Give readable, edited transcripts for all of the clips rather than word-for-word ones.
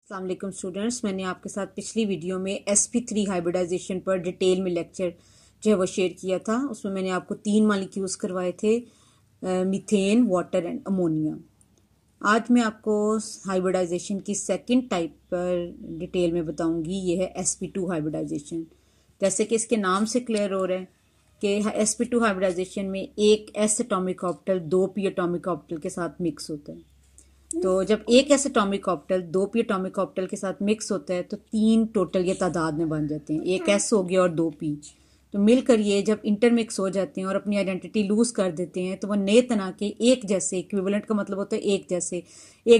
अस्सलाम वालेकुम स्टूडेंट्स, मैंने आपके साथ पिछली वीडियो में sp3 हाइब्रिडाइजेशन पर डिटेल में लेक्चर जो है वो शेयर किया था। उसमें मैंने आपको 3 मॉलिक्यूल्स करवाए थे, मीथेन, वाटर एंड अमोनिया। आज मैं आपको हाइब्रिडाइजेशन की सेकंड टाइप पर डिटेल में बताऊंगी। ये है sp2 हाइब्रिडाइजेशन। जैसे कि इसके नाम से क्लियर हो रहा है कि sp2 हाइब्रिडाइजेशन में एक s atomic orbital 2 p atomic orbital के साथ मिक्स होता है। तो जब एक ऐसे atomic orbital 2 p atomic orbital के साथ मिक्स होता है तो 3 टोटल ये तादाद में बन जाते हैं। एक s हो गया और 2 p, तो मिलकर ये जब इंटरमिक्स हो जाते हैं और अपनी आइडेंटिटी लूज कर देते हैं तो वो नए तरह के एक जैसे, इक्विवेलेंट का मतलब होता है एक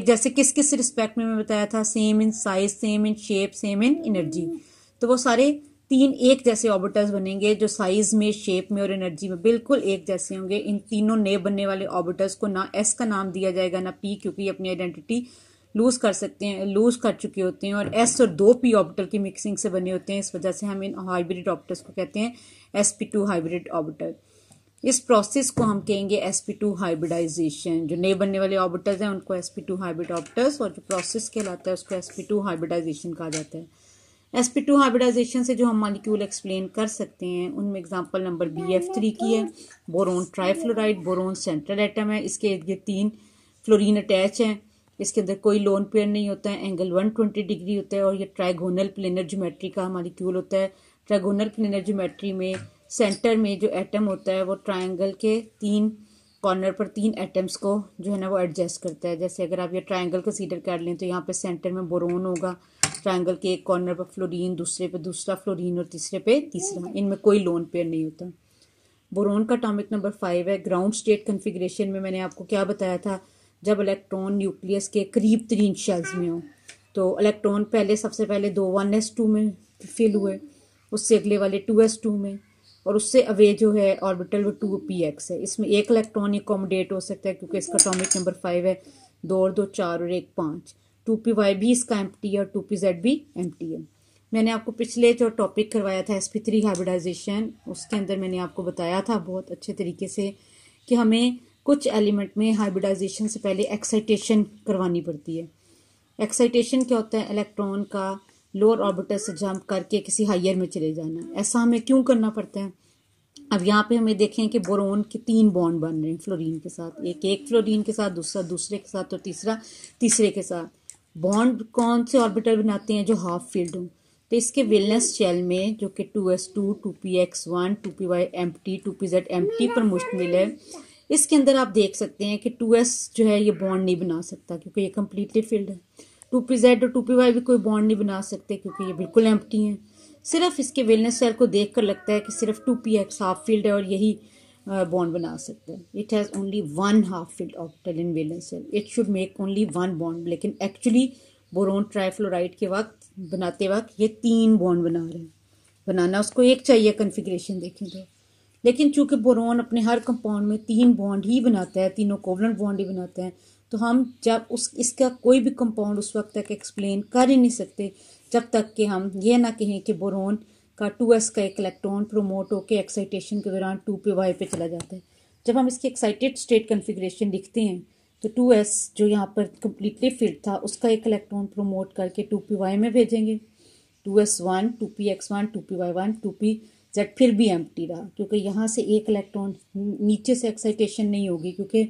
जैसे किस किस रिस्पेक्ट में मैं बताया था, same in size, same in shape, same in energy. तो वो सारे 3 एक जैसे ऑर्बिटल्स बनेंगे जो साइज में, शेप में और एनर्जी में बिल्कुल एक जैसे होंगे। इन तीनों नए बनने वाले ऑर्बिटल्स को ना एस का नाम दिया जाएगा ना पी, क्योंकि ये अपनी आइडेंटिटी लूज कर चुके होते हैं और एस और 2 पी ऑर्बिटल की मिक्सिंग से बने होते हैं। इस वजह से हम इन हाइब्रिड ऑर्बिटल्स को कहते हैं sp2 हाइब्रिड ऑर्बिटल। इस प्रोसेस को हम कहेंगे sp2 हाइब्रिडाइजेशन। जो नए बनने वाले ऑर्बिटल्स हैं उनको sp2 हाइब्रिड ऑर्बिटल्स, और जो प्रोसेस कहलाता है उसको sp2 हाइब्रिडाइजेशन कहा जाता है। sp2 हाइब्रिडाइजेशन से जो हम मॉलिक्यूल एक्सप्लेन कर सकते हैं उनमें एग्जांपल नंबर BF3 की है। Boron trifluoride, boron central atom है, इसके ये 3 फ्लोरीन अटैच हैं, इसके अंदर कोई लोन पेयर नहीं होता है, एंगल 120 डिग्री होता है और ये ट्राइगोनल प्लेनर ज्योमेट्री का मॉलिक्यूल होता है। ट्राइगोनल प्लेनर ज्योमेट्री में सेंटर में जो एटम होता है वो ट्राइंगल के 3 कॉर्नर पर 3 एटम्स को जो है ना वो एडजस्ट करता है। जैसे अगर आप ये ट्राइंगल कंसीडर कर लें तो यहाँ पे सेंटर में बोरोन होगा, ट्रायंगल के एक कॉर्नर पर फ्लोरीन, दूसरे पे दूसरा फ्लोरीन और तीसरे पे तीसरा। इनमें कोई लोन पेयर नहीं होता। बोरोन का एटॉमिक नंबर 5 है। ग्राउंड स्टेट कॉन्फ़िगरेशन में मैंने आपको क्या बताया था, जब इलेक्ट्रॉन न्यूक्लियस के करीब तरीन शेल्स में हो तो इलेक्ट्रॉन सबसे पहले 2 1s2 में फिल हुए, उससे अगले वाले 2s2 में, और उससे अवे जो है ऑर्बिटल वो 2px है। इसमें एक इलेक्ट्रॉन अकोमोडेट हो सकता है क्योंकि इसका एटॉमिक नंबर 5 है। 2 और 2 4 और 1 5। 2py भी इसका एम्प्टी है और 2pz भी एम्प्टी है। मैंने आपको पिछले जो टॉपिक करवाया था sp3 हाइब्रिडाइजेशन, उसके अंदर मैंने आपको बताया था बहुत अच्छे तरीके से कि हमें कुछ एलिमेंट में हाइब्रिडाइजेशन से पहले एक्साइटेशन करवानी पड़ती है। एक्साइटेशन क्या होता है? इलेक्ट्रॉन का लोअर ऑर्बिटल से जंप करके किसी हायर में चले जाना। ऐसा हमें क्यों करना पड़ता है? अब यहाँ पे हमें देखें कि बोरोन के 3 बॉन्ड बन रहे हैं फ्लोरीन के साथ, एक फ्लोरीन के साथ, दूसरा दूसरे के साथ और तीसरा तीसरे के साथ। बॉन्ड कौन से ऑर्बिटल बनाते हैं? जो हाफ फील्ड हो। तो इसके वेलेंस शेल में जो कि 2s2, 2px1, 2py empty, 2pz empty पर मुश्तमिल है, इसके अंदर आप देख सकते हैं कि 2s जो है ये बॉन्ड नहीं बना सकता क्योंकि ये कम्प्लीटली फील्ड है। 2pz और 2py भी कोई बॉन्ड नहीं बना सकते क्योंकि ये बिल्कुल एम्प्टी हैं। सिर्फ इसके वेलेंस शेल को देख कर लगता है कि सिर्फ 2px हाफ फील्ड है और यही बॉन्ड बना सकता है। It has only 1 half filled orbital in valence shell, it should make only 1 bond. लेकिन एक्चुअली बोरोन ट्राइफ्लोराइड के वक्त बनाते वक्त ये 3 बॉन्ड बना रहे हैं। बनाना उसको एक चाहिए कन्फिग्रेशन देखें तो, लेकिन चूंकि बोरोन अपने हर कंपाउंड में 3 बॉन्ड ही बनाता है, तीनों कोवलेंट बॉन्ड ही बनाते हैं, तो हम जब इसका कोई भी कंपाउंड उस वक्त तक एक्सप्लेन कर ही नहीं सकते जब तक कि हम ये ना कहें कि बोरोन का 2s का एक इलेक्ट्रॉन प्रोमोट होकर एक्साइटेशन के दौरान 2py पे चला जाता है। जब हम इसकी एक्साइटेड स्टेट कन्फिग्रेशन लिखते हैं तो 2s जो यहाँ पर कम्प्लीटली फील्ड था उसका एक इलेक्ट्रॉन प्रोमोट करके 2py में भेजेंगे। 2s1, 2px1, 2py1, 2pz फिर भी एम्प्टी रहा क्योंकि यहाँ से एक इलेक्ट्रॉन नीचे से एक्साइटेशन नहीं होगी, क्योंकि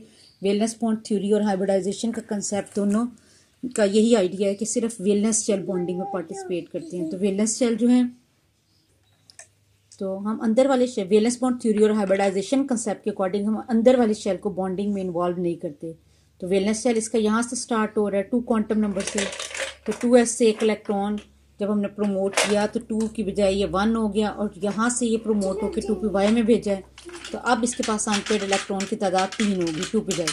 वैलेंस बॉन्ड थ्योरी और हाइब्रिडाइजेशन का कंसेप्ट दोनों का यही आइडिया है कि सिर्फ वैलेंस शेल बॉन्डिंग में पार्टिसिपेट करते हैं। तो वैलेंस शेल जो है, तो हम अंदर वाले शेल, वैलेंस बॉन्ड थ्योरी और हाइब्रिडाइजेशन कंसेप्ट के अकॉर्डिंग हम अंदर वाले शेल को बॉन्डिंग में इन्वॉल्व नहीं करते। तो वैलेंस शेल इसका यहाँ से स्टार्ट हो रहा है 2 क्वांटम नंबर से। तो 2s से एक इलेक्ट्रॉन जब हमने प्रोमोट किया तो 2 की बजाय ये 1 हो गया और यहाँ से ये प्रोमोट होकर 2py में भेजा है। तो अब इसके पास अनपेड इलेक्ट्रॉन की तादाद 3 होगी 2 की बजाय।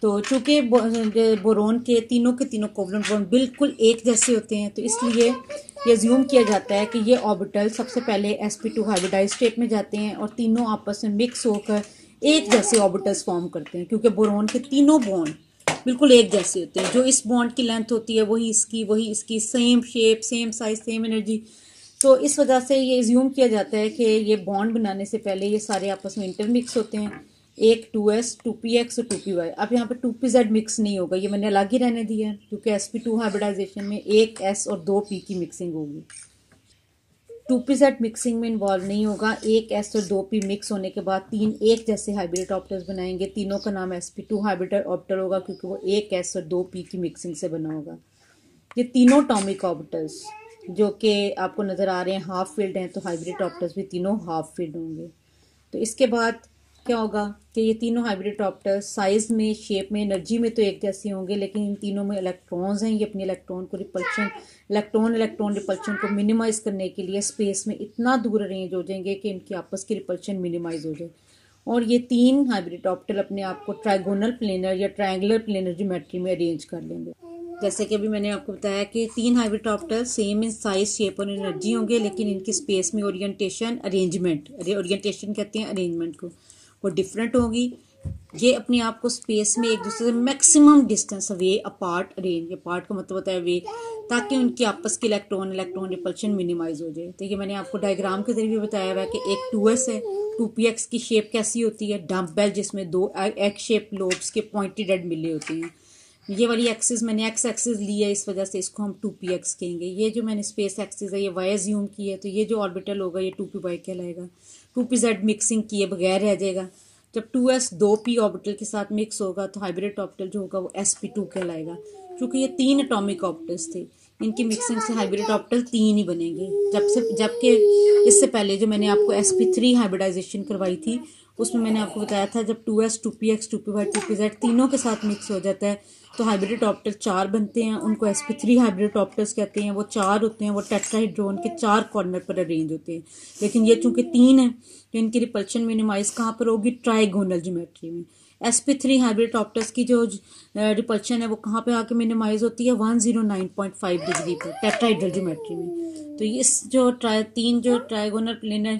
तो चूंकि बोरोन के तीनों कोवलेंट बॉन्ड बिल्कुल एक जैसे होते हैं तो इसलिए ये अज्यूम किया जाता है कि ये ऑर्बिटल सबसे पहले sp2 हाइब्रिडाइज स्टेट में जाते हैं और तीनों आपस में मिक्स होकर एक जैसे ऑर्बिटल्स फॉर्म करते हैं, क्योंकि बोरोन के तीनों बॉन्ड बिल्कुल एक जैसे होते हैं। जो इस बॉन्ड की लेंथ होती है वही इसकी, same shape, same size, same energy. तो इस वजह से ये अज्यूम किया जाता है कि ये बॉन्ड बनाने से पहले ये सारे आपस में इंटरमिक्स होते हैं। एक 2s 2px और 2py। अब यहाँ पे 2pz मिक्स नहीं होगा, ये मैंने अलग ही रहने दिया है क्योंकि sp2 हाइब्रिडाइजेशन में एक s और 2p की मिक्सिंग होगी। 2pz मिक्सिंग में इन्वॉल्व नहीं होगा। एक s और 2p मिक्स होने के बाद तीन एक जैसे हाइब्रिड ऑप्टर्स बनाएंगे। तीनों का नाम sp2 हाइब्रिड ऑप्टर होगा क्योंकि वो एक s और 2p की मिक्सिंग से बना होगा। ये तीनों टॉमिक ऑर्बिटल्स जो कि आपको नज़र आ रहे हैं हाफ फील्ड हैं, तो हाइब्रिड ऑप्टर्स भी तीनों हाफ फील्ड होंगे। तो इसके बाद क्या होगा कि ये तीनों हाइब्रिड ऑप्टर्स साइज में, शेप में, एनर्जी में तो एक जैसे होंगे, लेकिन इन तीनों में इलेक्ट्रॉन्स हैं। ये अपने इलेक्ट्रॉन को रिपल्शन इलेक्ट्रॉन रिपल्शन को मिनिमाइज करने के लिए स्पेस में इतना दूर अरेंज हो जाएंगे कि इनकी आपस की रिपल्शन मिनिमाइज हो जाए। और ये तीन हाइब्रिड ऑप्टल अपने आप को ट्राइगोनल प्लेनर या ट्रायंगुलर प्लेनर ज्योमेट्री में अरेंज कर लेंगे। जैसे कि अभी मैंने आपको बताया कि तीन hybrid octal same in size, shape और एनर्जी होंगे, लेकिन इनकी स्पेस में ओरिएंटेशन कहते हैं अरेंजमेंट को, वो डिफरेंट होगी। ये अपने आप को स्पेस में एक दूसरे से maximum distance away apart arrange, apart का मतलब होता है वे, ताकि उनकी आपस की इलेक्ट्रॉन रिपल्शन मिनिमाइज हो जाए। तो ये मैंने आपको डायग्राम के जरिए बताया हुआ है कि एक 2s है, 2px की शेप कैसी होती है, डंप बेल जिसमें दो एग शेप लोब्स के पॉइंटेड एंड मिले होते हैं। ये वाली एक्सिस मैंने एक्स एक्सिस ली है, इस वजह से इसको हम 2px कहेंगे। ये जो मैंने स्पेस एक्सिस है ये y अज्यूम की है, तो ये जो ऑर्बिटल होगा ये 2py कहलाएगा। 2pz मिक्सिंग किए बगैर रह जाएगा। जब 2s 2p ऑर्बिटल के साथ मिक्स होगा तो हाइब्रिड ऑर्बिटल जो होगा वो sp2 कहलाएगा। क्योंकि ये तीन एटॉमिक ऑर्बिटल्स थे, इनकी मिक्सिंग से हाइब्रिड ऑर्बिटल तीन ही बनेंगे। जबकि इससे पहले जो मैंने आपको sp3 हाइब्रिडाइजेशन करवाई थी उसमें मैंने आपको बताया था जब 2s 2px 2py 2pz तीनों के साथ मिक्स हो जाता है तो हाइब्रिड ऑप्टल चार बनते हैं। उनको sp3 हाइब्रिड ऑप्टल्स कहते हैं। वो चार होते हैं, वो टेट्राहेड्रॉन के चार कॉर्नर पर अरेंज होते हैं। लेकिन ये चूंकि तीन है तो इनकी रिपल्शन मिनिमाइज कहाँ पर होगी, ट्राइगोनल ज्योमेट्री में। sp3 हाइब्रिड ऑप्टल्स की जो रिपल्शन है वो कहाँ पे आके मिनिमाइज होती है, 109.5 डिग्री पर टेट्राहेड्रल ज्योमेट्री में। तो इस जो तीन जो ट्राइगोनल प्लेनर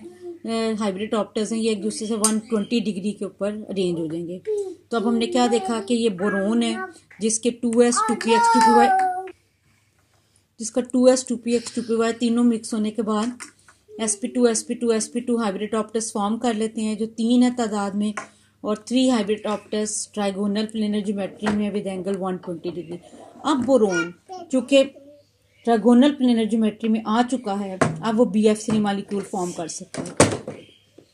हाइब्रिड ऑप्टर्स हैं ये एक दूसरे से 120 डिग्री के ऊपर अरेंज हो जाएंगे। तो अब हमने क्या देखा कि ये बोरोन है जिसके 2s 2px 2py जिसका 2s 2px 2py तीनों मिक्स होने के बाद sp2 हाइब्रिड ऑप्टर्स फॉर्म कर लेते हैं जो तीन है तादाद में, और 3 हाइब्रिड ऑप्टर्स ट्राइगोनल प्लेनर ज्योमेट्री में विद एंगल 120 डिग्री। अब बोरोन चूंकि ट्राइगोनल प्लेनर ज्योमेट्री में आ चुका है, अब वो BF3 मॉलिक्यूल फॉर्म कर सकता है।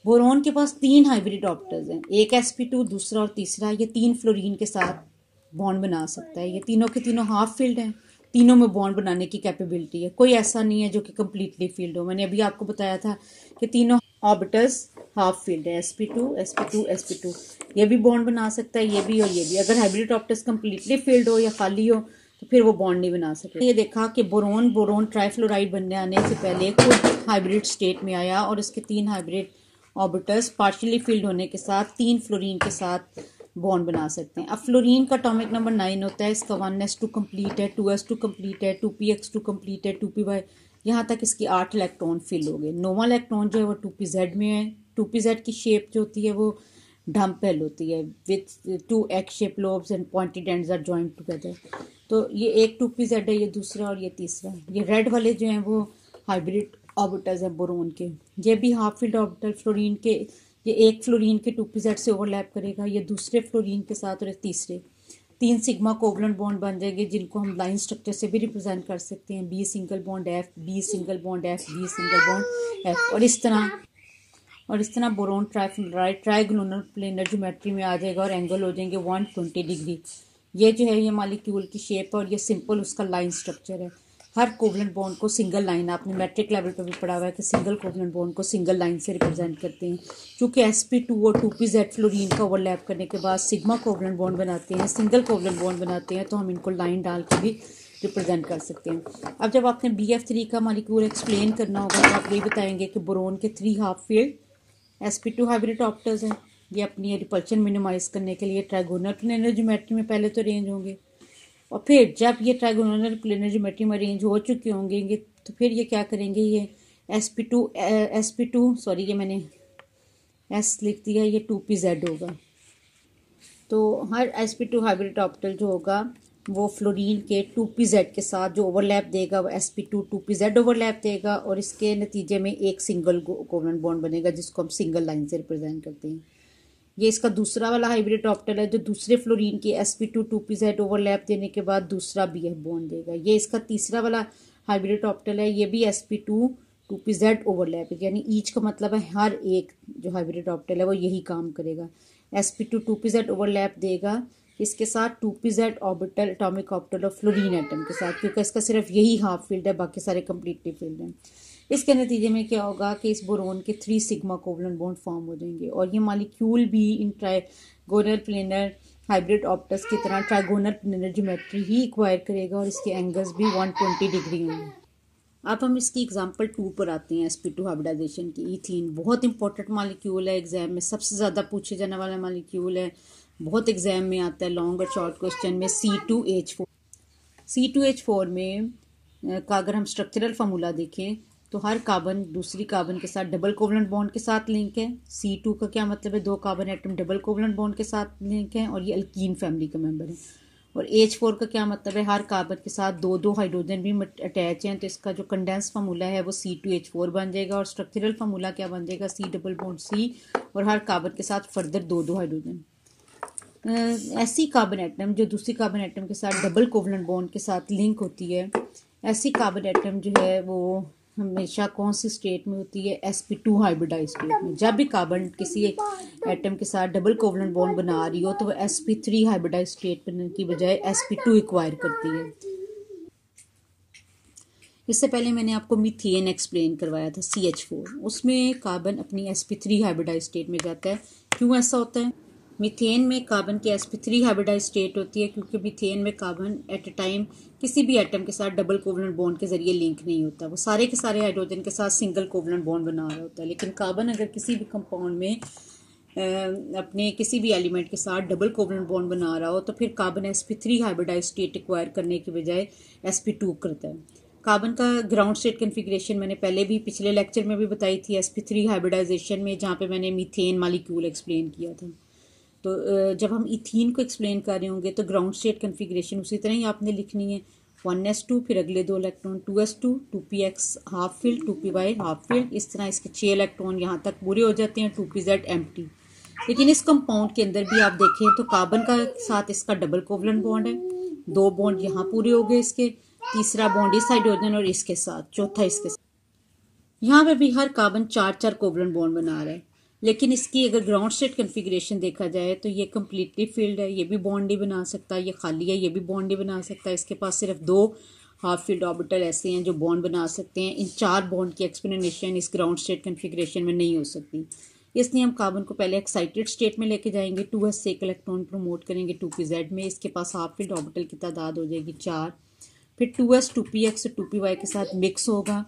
बोरोन के पास तीन हाइब्रिड ऑप्टर्स हैं, एक sp2, दूसरा और तीसरा। ये तीन फ्लोरीन के साथ बॉन्ड बना सकता है। ये तीनों के तीनों हाफ फील्ड हैं, तीनों में बॉन्ड बनाने की कैपेबिलिटी है। कोई ऐसा नहीं है जो कि कम्प्लीटली फील्ड हो। मैंने अभी आपको बताया था कि तीनों ऑर्बिटल्स हाफ फील्ड है, sp2 ये भी बॉन्ड बना सकता है, ये भी और ये भी। अगर हाइब्रिड ऑप्टर्स कम्प्लीटली फील्ड हो या खाली हो तो फिर वो बॉन्ड नहीं बना सकते। ये देखा कि बोरोन ट्राइफ्लोराइड बनने आने से पहले खुद हाइब्रिड स्टेट में आया और इसके तीन हाइब्रिड ऑर्बिटल्स पार्शियली फील्ड होने के साथ तीन फ्लोरीन के साथ बॉन्ड बना सकते हैं। अब फ्लोरीन का एटॉमिक नंबर 9 होता है, इसका 1s2 कंप्लीट है, 2s2 कंप्लीट है, 2px2 कंप्लीट है, 2py यहाँ तक इसकी 8 इलेक्ट्रॉन फिल हो गए। नोवा इलेक्ट्रॉन जो है वो 2pz में है। 2pz की शेप जो होती है वो डम्पेल होती है with 2 egg shape lobes and pointed ends are joined together. तो ये एक 2pz है, ये दूसरा और ये तीसरा। ये रेड वाले जो हैं वो हाइब्रिड ऑर्बिटल्स हैं बोरोन के। ये भी हाफ फील्ड ऑर्बिटल फ्लोरीन के, ये एक फ्लोरीन के 2pz से ओवरलैप करेगा, ये दूसरे फ्लोरीन के साथ, और तीसरे। 3 सिग्मा कोवलेंट बॉन्ड बन जाएंगे जिनको हम लाइन स्ट्रक्चर से भी रिप्रेजेंट कर सकते हैं, B single bond F, B single bond F, B single bond F। और इस तरह बोरोन ट्राइगोनल प्लेनर ज्योमेट्री में आ जाएगा और एंगल हो जाएंगे 120 डिग्री। ये जो है ये मॉलिक्यूल की शेप है और ये सिंपल उसका लाइन स्ट्रक्चर है। हर कोवलेंट बॉन्ड को सिंगल लाइन, आपने मैट्रिक लेवल पर भी पढ़ा हुआ है कि सिंगल कोवलेंट बॉन्ड को सिंगल लाइन से रिप्रेजेंट करते हैं। क्योंकि sp2 और 2pz फ्लोरीन का ओवरलैप करने के बाद सिग्मा कोवलेंट बॉन्ड बनाते हैं, सिंगल कोवलेंट बॉन्ड बनाते हैं, तो हम इनको लाइन डाल के भी रिप्रेजेंट कर सकते हैं। अब जब आपने BF3 का मॉलिक्यूल एक्सप्लेन करना होगा तो आप यही बताएंगे कि बोरोन के 3 हाफ फील्ड sp2 हाइब्रिड ऑप्टर्स हैं। ये अपनी रिपल्शन मिनिमाइज करने के लिए ट्राइगोनल प्लेनर ज्योमेट्री में पहले तो अरेंज होंगे, और फिर जब ये ट्राइगोनल प्लेनर ज्योमेट्री में अरेंज हो चुके होंगे तो फिर ये क्या करेंगे, ये sp2 सॉरी ये मैंने s लिख दिया, ये 2pz होगा। तो हर sp2 हाइब्रिड ऑप्टल जो होगा वो फ्लोरीन के 2pz के साथ जो ओवरलैप देगा वो sp2 2pz ओवरलैप देगा, और इसके नतीजे में एक सिंगल कोवलेंट बॉन्ड बनेगा जिसको हम सिंगल लाइन से रिप्रेजेंट करते हैं। ये इसका दूसरा वाला हाइब्रिड ऑप्टल है जो दूसरे फ्लोरीन के sp2 2pz ओवरलैप देने के बाद दूसरा BF बॉन्ड देगा। ये इसका तीसरा वाला हाइब्रिड ऑप्टल है, ये भी sp2 2pz ओवरलैप है, यानी ईच का मतलब है हर एक जो हाइब्रिड ऑप्टल है वो यही काम करेगा। sp2 2pz ओवरलैप देगा इसके साथ 2pz ऑर्बिटल एटॉमिक ऑप्टल और फ्लोरीन एटम के साथ, क्योंकि इसका सिर्फ यही हाफ फील्ड है, बाकी सारे कम्प्लीटली फील्ड हैं। इसके नतीजे में क्या होगा कि इस बोरोन के 3 सिग्मा कोवलेंट बॉन्ड फॉर्म हो जाएंगे और ये मॉलिक्यूल भी इन ट्राइगोनल प्लेनर हाइब्रिड ऑप्टस की तरह ट्राइगोनल प्लेनर ज्योमेट्री ही एक्वायर करेगा और इसके एंगल्स भी 120 डिग्री होंगे। अब हम इसकी एग्जांपल 2 पर आते हैं। sp2 हाइब्रिडाइजेशन की ईथीन बहुत इंपॉर्टेंट मॉलिक्यूल है, एग्जाम में सबसे ज़्यादा पूछे जाने वाला मॉलिक्यूल है, बहुत एग्जाम में आता है लॉन्ग और शॉर्ट क्वेश्चन में। C2H4 में का अगर हम स्ट्रक्चरल फार्मूला देखें तो हर कार्बन दूसरी कार्बन के साथ डबल कोवलेंट बॉन्ड के साथ लिंक है। C2 का क्या मतलब है, 2 carbon atom double covalent bond के साथ लिंक है और ये अल्कीन फैमिली का मेंबर है। और H4 का क्या मतलब है, हर कार्बन के साथ 2 हाइड्रोजन भी अटैच हैं, तो इसका जो कंडेंस फार्मूला है वो C2H4 बन जाएगा और स्ट्रक्चरल फार्मूला क्या बन जाएगा, C डबल बॉन्ड C और हर कार्बन के साथ फर्दर 2 हाइड्रोजन। ऐसी कार्बन एटम जो दूसरी कार्बन एटम के साथ डबल कोवलेंट बॉन्ड के साथ लिंक होती है, ऐसी कार्बन एटम जो है वो हमेशा कौन सी स्टेट में होती है, sp2 हाइब्रिडाइज स्टेट में। जब भी कार्बन किसी एटम के साथ डबल कोवलेंट बॉन्ड बना रही हो तो वो sp3 हाइब्रिडाइज स्टेट बनने की बजाय sp2 एक्वायर करती है। इससे पहले मैंने आपको मीथेन एक्सप्लेन करवाया था CH4, उसमें कार्बन अपनी sp3 हाइब्रिडाइज स्टेट में जाता है। क्यों ऐसा होता है, मीथेन में कार्बन की sp3 हाइब्रिडाइज स्टेट होती है क्योंकि मीथेन में कार्बन एट अ टाइम किसी भी एटम के साथ डबल कोवलेंट बॉन्ड के जरिए लिंक नहीं होता, वो सारे के सारे हाइड्रोजन के साथ सिंगल कोवलेंट बॉन्ड बना रहा होता है। लेकिन कार्बन अगर किसी भी कंपाउंड में अपने किसी भी एलिमेंट के साथ डबल कोवलेंट बॉन्ड बना रहा हो तो फिर carbon sp3 hybridise state acquire करने की बजाय sp2 करता है। कार्बन का ग्राउंड स्टेट कन्फिग्रेशन मैंने पहले भी पिछले लेक्चर में भी बताई थी sp3 हाइब्रिडाइजेशन में, जहाँ पे मैंने मीथेन मॉलिक्यूल एक्सप्लेन किया था। तो जब हम इथीन को एक्सप्लेन कर रहे होंगे तो ग्राउंड स्टेट कन्फिग्रेशन उसी तरह ही आपने लिखनी है, 1s2 फिर अगले 2 electron 2s2 2px half field 2py half field, इस तरह इसके 6 इलेक्ट्रॉन यहाँ तक पूरे हो जाते हैं, 2pz एम्प्टी। लेकिन इस कंपाउंड के अंदर भी आप देखें तो कार्बन का साथ इसका डबल कोवलेंट बॉन्ड है, 2 बॉन्ड यहाँ पूरे हो गए इसके, तीसरा बॉन्ड इस हाइड्रोजन और इसके साथ, चौथा इसके साथ। यहाँ पे भी हर कार्बन 4 कोवलेंट बॉन्ड बना रहा है, लेकिन इसकी अगर ग्राउंड स्टेट कन्फिग्रेशन देखा जाए तो ये कम्प्लीटली फील्ड है, ये भी बॉन्ड ही बना सकता है, ये खाली है, ये भी बॉन्ड ही बना सकता है। इसके पास सिर्फ 2 हाफ फील्ड ऑर्बिटल ऐसे हैं जो बॉन्ड बना सकते हैं। इन 4 बॉन्ड की एक्सप्लेनेशन इस ग्राउंड स्टेट कन्फिग्रेशन में नहीं हो सकती, इसलिए हम कार्बन को पहले एक्साइटेड स्टेट में लेके जाएंगे, 2s से एक इलेक्ट्रॉन प्रमोट करेंगे 2pz में, इसके पास हाफ फील्ड ऑर्बिटल की तादाद हो जाएगी 4, फिर 2s 2px और 2py के साथ मिक्स होगा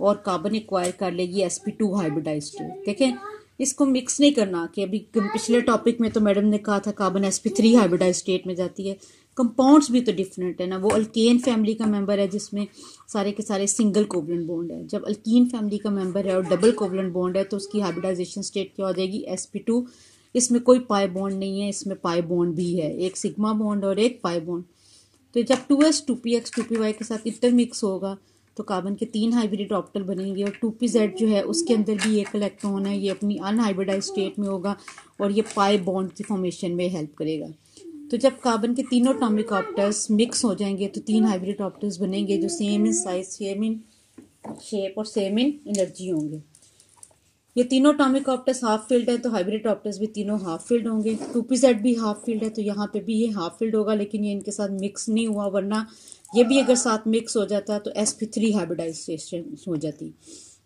और कार्बन एक्वायर कर लेगी sp2 हाइब्रिडाइज स्टेट। देखें, इसको मिक्स नहीं करना कि अभी पिछले टॉपिक में तो मैडम ने कहा था कार्बन sp3 हाइब्रिडाइज स्टेट में जाती है, कंपाउंड्स भी तो डिफरेंट है ना। वो अल्केन फैमिली का मेंबर है जिसमें सारे के सारे सिंगल कोवलेंट बॉन्ड है, जब अल्कीन फैमिली का मेंबर है और डबल कोवलेंट बॉन्ड है तो उसकी हाइब्रिडाइजेशन स्टेट क्या हो जाएगी, sp2। इसमें कोई पाई बॉन्ड नहीं है, इसमें पाई बॉन्ड भी है, एक सिग्मा बॉन्ड और एक पाई बॉन्ड। तो जब 2s 2px 2py के साथ इंटरमिक्स होगा तो कार्बन के 3 हाइब्रिड ऑप्टल बनेंगे और 2pz जो है उसके अंदर भी एक इलेक्ट्रॉन है, ये अपनी अनहाइब्रिडाइज स्टेट में होगा और ये पाई बॉन्ड की फॉर्मेशन में हेल्प करेगा। तो जब कार्बन के तीनों एटॉमिक ऑप्टल्स मिक्स हो जाएंगे तो 3 हाइब्रिड ऑप्टल्स बनेंगे जो same in size, same in shape और सेम इन एनर्जी होंगे। ये तीनों एटॉमिक ऑप्टल्स हाफ फील्ड है तो हाइब्रिड ऑप्टल्स भी तीनों हाफ फील्ड होंगे। 2pz भी हाफ फील्ड है तो यहाँ पे भी ये हाफ फील्ड होगा, लेकिन ये इनके साथ मिक्स नहीं हुआ, वरना ये भी अगर साथ मिक्स हो जाता तो sp3 हाइब्रिडाइजेशन हो जाती,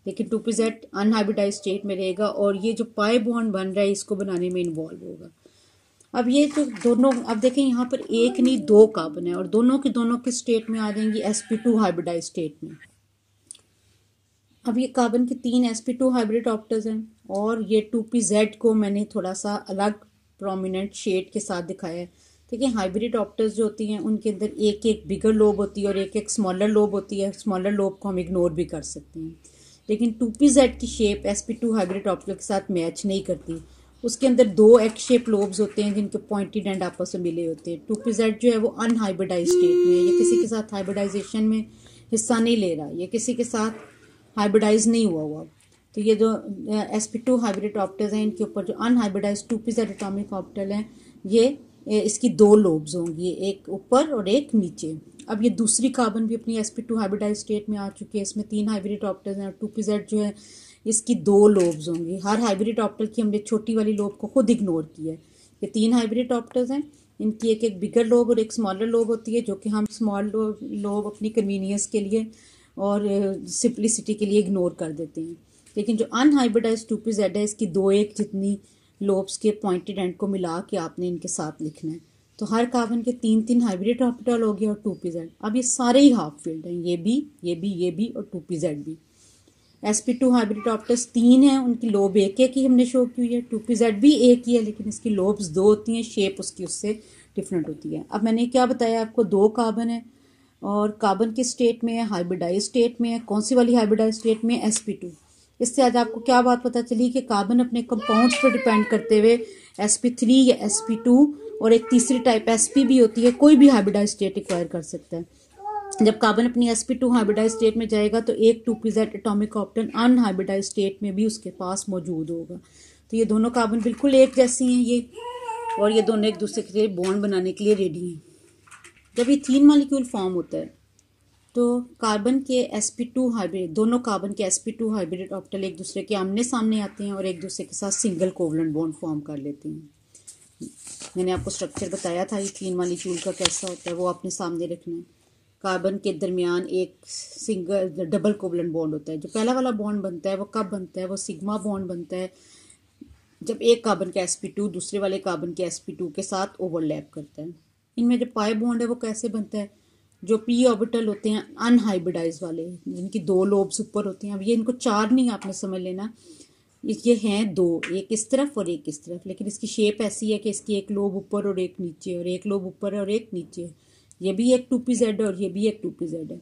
लेकिन 2pz अनहाइब्रिडाइज स्टेट में रहेगा और ये जो पाई बॉन्ड बन रहा है इसको बनाने में इन्वॉल्व होगा। अब ये जो दोनों, अब देखें यहाँ पर एक नहीं 2 कार्बन है और दोनों की स्टेट में आ जाएंगी sp2 हाइब्रिडाइज स्टेट में। अब ये कार्बन के 3 sp2 हाइब्रिड ऑप्टल्स हैं और ये 2pz को मैंने थोड़ा सा अलग प्रोमिनेंट शेड के साथ दिखाया है। देखिए, हाइब्रिड ऑप्टल्स जो होती हैं उनके अंदर एक बिगर लोब होती है और एक स्मॉलर लोब होती है। स्मॉलर लोब को हम इग्नोर भी कर सकते हैं, लेकिन 2pz की शेप sp2 हाइब्रिड ऑप्टल के साथ मैच नहीं करती। उसके अंदर 2 एक्स शेप लोब्स होते हैं जिनके पॉइंटेड एंड आपस में मिले होते हैं। 2pz जो है वो अनहाइब्रिडाइज स्टेट में है, ये किसी के साथ हाइब्रिडाइजेशन में हिस्सा नहीं ले रहा, ये किसी के साथ हाइब्रिडाइज नहीं हुआ। तो ये जो sp2 हाइब्रिड ऑप्टल्स हैं, इनके ऊपर जो अनहाइब्रिडाइज्ड 2pz एटॉमिक ऑप्टल हैं, ये इसकी दो लोब्स होंगी, एक ऊपर और एक नीचे। अब ये दूसरी कार्बन भी अपनी sp2 हाइब्रिडाइज स्टेट में आ चुकी है। इसमें 3 हाइब्रिड ऑप्टल्स हैं और 2pz जो है इसकी 2 लोब्स होंगी। हर हाइब्रिड ऑप्टल की हमने छोटी वाली लोब को खुद इग्नोर किया है। ये 3 हाइब्रिड ऑप्टल्स हैं, इनकी एक एक बिगर लोब और एक स्मॉलर लोब होती है, जो कि हम स्मॉल लोब अपनी कन्वीनियंस के लिए और सिंप्लिसिटी के लिए इग्नोर कर देते हैं। लेकिन जो अनहाइब्रिडाइज्ड 2pz है, इसकी 2-1 जितनी लोब्स के पॉइंटेड एंड को मिला के आपने इनके साथ लिखना है। तो हर कार्बन के 3-3 हाइब्रिड ऑर्बिटल हो गया और 2pz। अब ये सारे ही हाफ फील्ड हैं, ये भी और 2pz भी। sp2 हाइब्रिड ऑप्टल्स 3 हैं, उनकी लोब एक ही हमने शो की हुई है। 2pz भी एक ही है, लेकिन इसकी लोब्स 2 होती हैं, शेप उसकी उससे डिफरेंट होती है। अब मैंने क्या बताया आपको, 2 कार्बन है और कार्बन के स्टेट में है, हाइब्रिडाइज स्टेट में है। कौन सी वाली हाइब्रिडाइज स्टेट में? sp2। इससे आज आपको क्या बात पता चली कि कार्बन अपने कंपाउंड्स पर डिपेंड करते हुए sp3 या sp2 और एक तीसरी टाइप sp भी होती है, कोई भी हाइब्रिडाइज स्टेट एक्वायर कर सकता है। जब कार्बन अपनी sp2 हाइब्रिडाइज स्टेट में जाएगा तो एक 2pz atomic octal unhybridised state में भी उसके पास मौजूद होगा। तो ये दोनों कार्बन बिल्कुल एक जैसी हैं ये, और ये दोनों एक दूसरे के लिए बॉन्ड बनाने के लिए रेडी हैं। जब ये 3 मॉलिक्यूल फॉर्म होता है तो कार्बन के sp2 हाइब्रिड, दोनों कार्बन के sp2 हाइब्रिड ऑप्टल एक दूसरे के आमने सामने आते हैं और एक दूसरे के साथ सिंगल कोवलेंट बॉन्ड फॉर्म कर लेते हैं। मैंने आपको स्ट्रक्चर बताया था ये 3 मॉलिक्यूल का कैसा होता है, वो आपने सामने रखना है। कार्बन के दरमियान एक सिंगल डबल कोवलेंट बॉन्ड होता है। जो पहला वाला बॉन्ड बनता है वो कब बनता है? वो सिग्मा बॉन्ड बनता है जब एक कार्बन का sp2 दूसरे वाले कार्बन के sp2 के साथ ओवरलैप करता है। इनमें जो पाई बॉन्ड है वो कैसे बनता है? जो p ऑर्बिटल होते हैं अनहाइब्रिडाइज वाले, जिनकी 2 लोब्स ऊपर होती हैं। अब ये इनको 4 नहीं आपने समझ लेना, ये हैं 2, एक इस तरफ और एक इस तरफ, लेकिन इसकी शेप ऐसी है कि इसकी एक लोब ऊपर और एक नीचे, और एक लोब ऊपर और एक नीचे। ये भी एक 2pz है और ये भी एक 2pz है।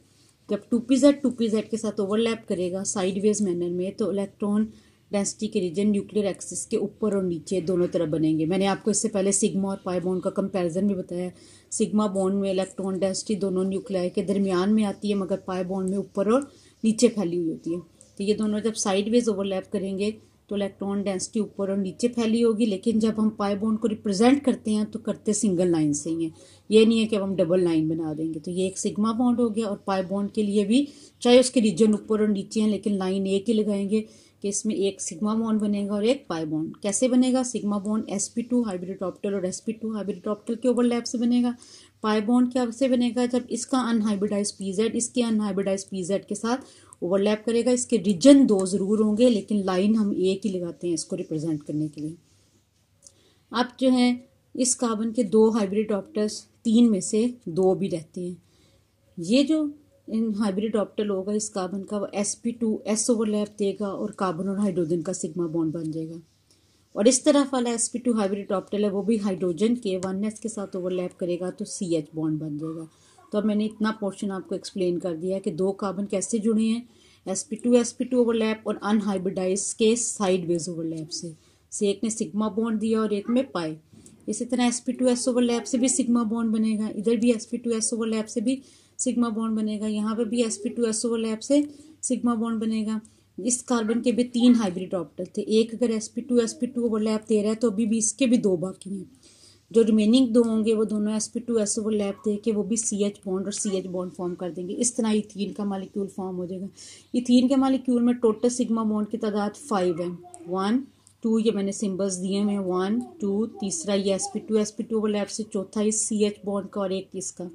जब 2pz के साथ ओवरलैप करेगा साइडवेज मैनर में, तो इलेक्ट्रॉन डेंसिटी के रीजन न्यूक्लियर एक्सिस के ऊपर और नीचे दोनों तरफ बनेंगे। मैंने आपको इससे पहले सिग्मा और पाई बॉन्ड का कंपैरिजन भी बताया। सिग्मा बॉन्ड में इलेक्ट्रॉन डेंसिटी दोनों न्यूक्लियाई के दरमियान में आती है, मगर पाई बॉन्ड में ऊपर और नीचे फैली हुई होती है। तो ये दोनों जब साइडवेज ओवरलैप करेंगे तो इलेक्ट्रॉन डेंसिटी ऊपर और नीचे फैली होगी, लेकिन जब हम पाई बॉन्ड को रिप्रेजेंट करते हैं तो करते सिंगल लाइन से ही है। ये नहीं है कि अब हम डबल लाइन बना देंगे। तो ये एक सिग्मा बॉन्ड हो गया, और पाई बॉन्ड के लिए भी चाहे उसके रीजन ऊपर और नीचे हैं, लेकिन लाइन एक ही लगाएंगे कि इसमें एक सिग्मा बॉन्ड बनेगा और एक पाई बॉन्ड। कैसे बनेगा? Sigma bond sp2 hybrid octal और sp2 हाइब्रिड ऑप्टल के ओवरलैप से बनेगा। पाई बॉन्ड क्या से बनेगा? जब इसका अनहाइब्रिडाइज pz इसके अनहाइब्रिडाइज pz के साथ ओवरलैप करेगा। इसके रीजन 2 जरूर होंगे, लेकिन लाइन हम एक ही लगाते हैं इसको रिप्रेजेंट करने के लिए। अब जो है इस कार्बन के 2 हाइब्रिड ऑप्टल्स, 3 में से 2 भी रहते हैं। ये जो इन हाइब्रिड ऑप्टल होगा इस कार्बन का, वो sp2 s ओवरलैप देगा और कार्बन और हाइड्रोजन का सिग्मा बॉन्ड बन जाएगा। और इस तरफ वाला sp2 हाइब्रिड ऑप्टल है वो भी हाइड्रोजन के 1s के साथ ओवरलैप करेगा तो CH बॉन्ड बन जाएगा। तो अब मैंने इतना पोर्शन आपको एक्सप्लेन कर दिया है कि 2 कार्बन कैसे जुड़े हैं, sp2 ओवरलैप और अनहाइब्रिडाइज के साइडवेज ओवरलैप से एक ने सिग्मा बॉन्ड दिया और एक में पाई। इसी तरह sp2s ओवरलैप से भी सिग्मा बॉन्ड बनेगा, इधर भी sp2s ओवरलैप से भी सिग्मा बॉन्ड बनेगा, यहाँ पे भी sp2s ओवरलैप से सिग्मा बॉन्ड बनेगा। इस कार्बन के भी 3 हाइब्रिड ऑप्टल थे। एक अगर sp2 ओवरलैप दे रहा है तो अभी भी इसके भी 2 बाकी हैं। जो रिमेनिंग 2 होंगे वो दोनों sp2s ओवरलैप दे के वो भी CH बॉन्ड और CH बॉन्ड फॉर्म कर देंगे। इस तरह इथीन का मॉलिक्यूल फॉर्म हो जाएगा। इथीन के मॉलिक्यूल में टोटल सिग्मा बॉन्ड की तादाद 5 है। 1 2, ये मैंने सिंबल्स दिए हैं 1 2, तीसरा ये sp2 ओवरलैप से, चौथा इस CH बॉन्ड का और एक इसका,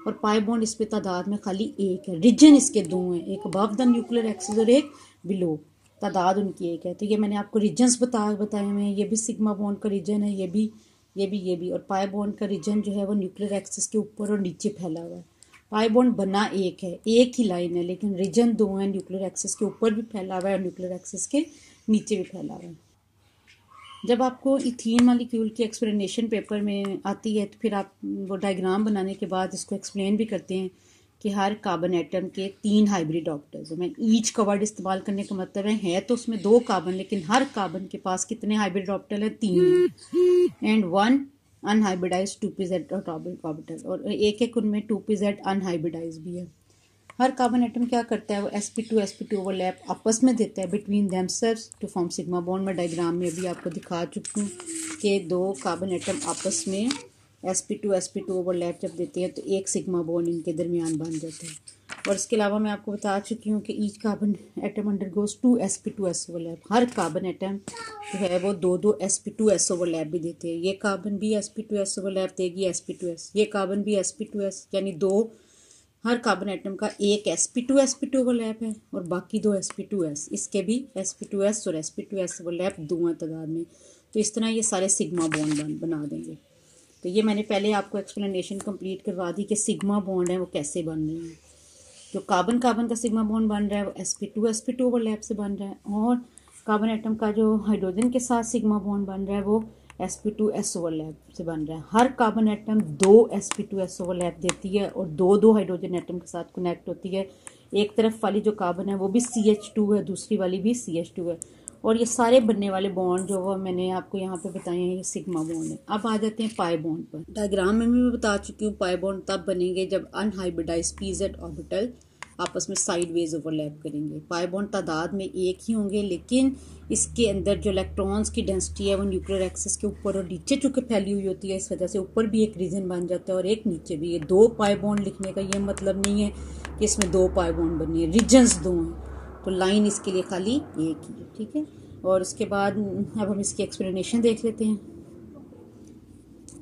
और पाई बॉन्ड इस पे तादाद में खाली 1 है। रीजन इसके 2 हैं, एक अबव द न्यूक्लियर एक्सिस और एक बिलो, तादाद उनकी 1 है। तो ये मैंने आपको रीजन्स बताए हुए हैं। ये भी सिग्मा बॉन्ड का रीजन है, ये भी, और पाई बॉन्ड का रीजन जो है वो न्यूक्लियर एक्सिस के ऊपर और नीचे फैला हुआ है। पाई बॉन्ड बना 1 है, एक ही लाइन है, लेकिन रीजन 2 है, न्यूक्लियर एक्सिस के ऊपर भी फैला हुआ है और न्यूक्लियर एक्सिस के नीचे भी फैला हुआ है। जब आपको इथीन मॉलिक्यूल की एक्सप्लेनेशन पेपर में आती है तो फिर आप वो डायग्राम बनाने के बाद इसको एक्सप्लेन भी करते हैं कि हर कार्बन एटम के 3 हाइब्रिड ऑप्टल्स हैं। मैं ईच का वर्ड इस्तेमाल करने का मतलब है तो उसमें 2 कार्बन, लेकिन हर कार्बन के पास कितने हाइब्रिड ऑप्टल हैं? 3 एंड 1 अनहाइब्रिडाइज 2pz ऑर्बिटल, और एक उनमें 2pz अनहाइब्रिडाइज भी है। हर कार्बन एटम क्या करता है, वो sp2 ओवरलैप आपस में देता है between themselves to form sigma bond. मैं डायग्राम में अभी आपको दिखा चुकी हूँ कि दो कार्बन एटम आपस में sp2 ओवरलैप जब देते हैं तो एक सिग्मा बॉन्ड इनके दरमियान बन जाता है। और इसके अलावा मैं आपको बता चुकी हूँ कि each carbon atom undergoes 2 sp2s overlap. हर कार्बन एटम जो है वो दो sp2s ओवरलैप भी देते हैं। ये कार्बन भी sp2s ओवरलैप देगी sp2s, ये कार्बन भी sp2s, यानी दो हर कार्बन एटम का एक sp2 ओवरलैप है और बाकी दो sp2s, इसके भी sp2s और sp2s ओवरलैप दो हैं तादाद में। तो इस तरह ये सारे सिग्मा बॉन्ड बना देंगे। तो ये मैंने पहले आपको एक्सप्लेनेशन कंप्लीट करवा दी कि सिग्मा बॉन्ड है वो कैसे बन रहे हैं। जो कार्बन का सिग्मा बॉन्ड बन रहा है वो sp2 ओवरलैप से बन रहा है, और कार्बन एटम का जो हाइड्रोजन के साथ सिग्मा बॉन्ड बन रहा है वो sp2s ओवरलैप से बन रहा है। हर कार्बन एटम दो sp2s ओवरलैप देती है और दो हाइड्रोजन एटम के साथ कनेक्ट होती है। एक तरफ वाली जो कार्बन है वो भी CH2 है, दूसरी वाली भी CH2 है, और ये सारे बनने वाले बॉन्ड जो वो मैंने आपको यहाँ पे बताए हैं ये सिग्मा बॉन्ड है। अब आ जाते हैं पाई बॉन्ड पर। डायग्राम में भी मैं बता चुकी हूँ पाई बॉन्ड तब बनेंगे जब अनहाइब्रिडाइज्ड pz ऑर्बिटल आपस में साइडवेज ओवरलैप करेंगे। पाई बॉन्ड तादाद में एक ही होंगे, लेकिन इसके अंदर जो इलेक्ट्रॉन्स की डेंसिटी है वो न्यूक्लियर एक्सिस के ऊपर और नीचे चुके फैली हुई होती है, इस वजह से ऊपर भी एक रीजन बन जाता है और एक नीचे भी। ये दो पाई बॉन्ड लिखने का ये मतलब नहीं है कि इसमें दो पाई बॉन्ड बने हैं, रीजन्स दो हैं, तो लाइन इसके लिए खाली एक ही है, ठीक है। और उसके बाद अब हम इसकी एक्सप्लेनेशन देख लेते हैं।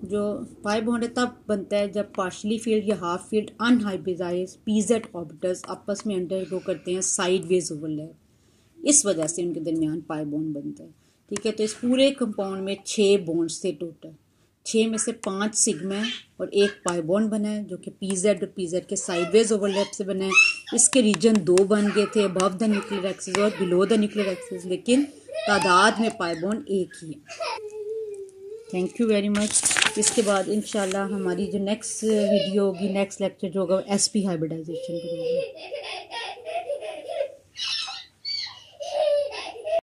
जो पाई बॉन्ड है तब बनता है जब पार्शली फील्ड या half field unhybridised pz orbitals आपस में अंडरगो करते हैं साइडवेज ओवरलैप, इस वजह से उनके दरमियान पाई बॉन्ड बनता है, ठीक है। तो इस पूरे कंपाउंड में 6 बॉन्ड्स थे टोटल, 6 में से 5 सिग्मा और एक पाई बॉन्ड बना है जो कि pz और pz के साइडवेज ओवरलैप से बना है। इसके रीजन 2 बन गए थे, अबव द न्यूक्लियर एक्सिस और बिलो द न्यूक्लियर एक्सिस, लेकिन तादाद में पाई बॉन्ड एक ही है। Thank you very much. इसके बाद इंशाल्लाह हमारी जो नेक्स्ट वीडियो होगी, नेक्स्ट लेक्चर जो होगा sp हाइब्रिडाइजेशन पर होगा।